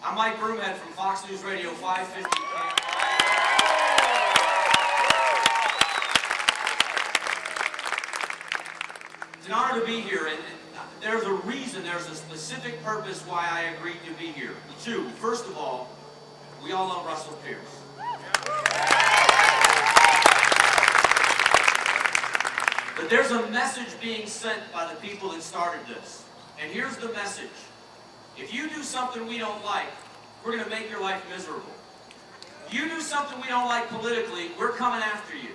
I'm Mike Broomhead from Fox News Radio 550. It's an honor to be here, and there's a reason, there's a specific purpose why I agreed to be here. Two, first of all, we all love Russell Pearce. But there's a message being sent by the people that started this. And here's the message. If you do something we don't like, we're going to make your life miserable. If you do something we don't like politically, we're coming after you.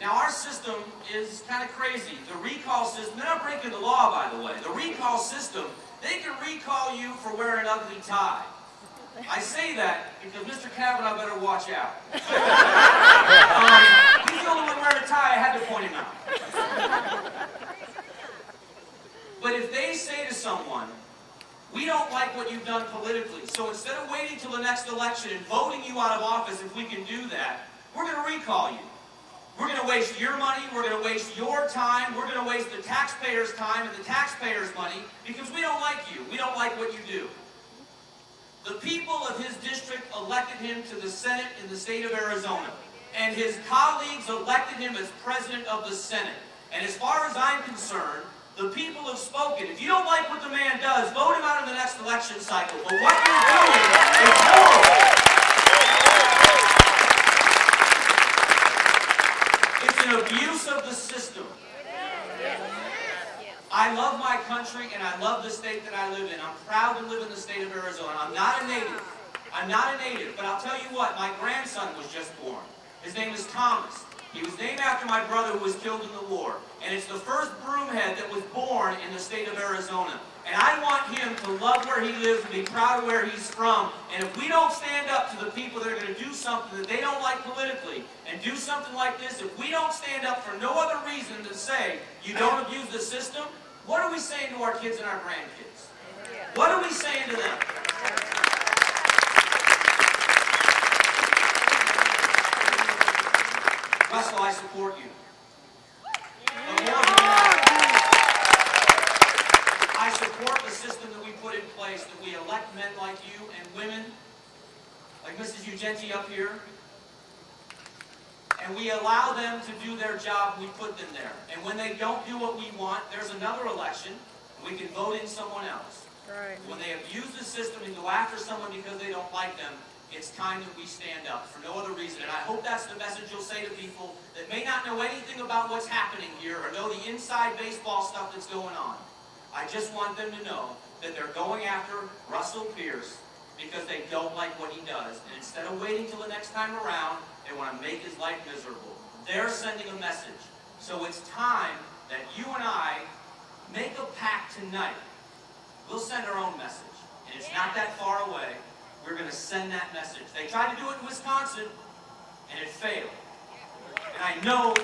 Now, our system is kind of crazy. The recall system, they're not breaking the law, by the way. The recall system, they can recall you for wearing an ugly tie. I say that because Mr. Kavanaugh better watch out. He's the only one wearing a tie. I had to point him out. But if they say to someone, we don't like what you've done politically, so instead of waiting till the next election and voting you out of office, if we can do that, we're going to recall you. We're going to waste your money, we're going to waste your time, we're going to waste the taxpayers' time and the taxpayers' money because we don't like you. We don't like what you do. The people of his district elected him to the Senate in the state of Arizona, and his colleagues elected him as president of the Senate. And as far as I'm concerned, the people have spoken. If you don't like what the man does, vote him out in the next election cycle. But what you're doing is horrible. It's an abuse of the system. I love my country and I love the state that I live in. I'm proud to live in the state of Arizona. I'm not a native. I'm not a native. But I'll tell you what, my grandson was just born. His name is Thomas. He was named after my brother who was killed in the war. And it's the first Broomhead that was born in the state of Arizona. And I want him to love where he lives and be proud of where he's from. And if we don't stand up to the people that are going to do something that they don't like politically and do something like this, if we don't stand up for no other reason than to say you don't abuse the system, what are we saying to our kids and our grandkids? What are we saying to them? Russell, I support you. But more than that, I support the system that we put in place, that we elect men like you and women, like Mrs. Ugenti up here, and we allow them to do their job, we put them there. And when they don't do what we want, there's another election, and we can vote in someone else. Right. When they abuse the system and go after someone because they don't like them, it's time that we stand up for no other reason. And I hope that's the message you'll say to people that may not know anything about what's happening here or know the inside baseball stuff that's going on. I just want them to know that they're going after Russell Pearce because they don't like what he does. And instead of waiting till the next time around, they want to make his life miserable. They're sending a message. So it's time that you and I make a pact tonight. We'll send our own message. And it's not that far away. We're going to send that message. They tried to do it in Wisconsin, and it failed. And I know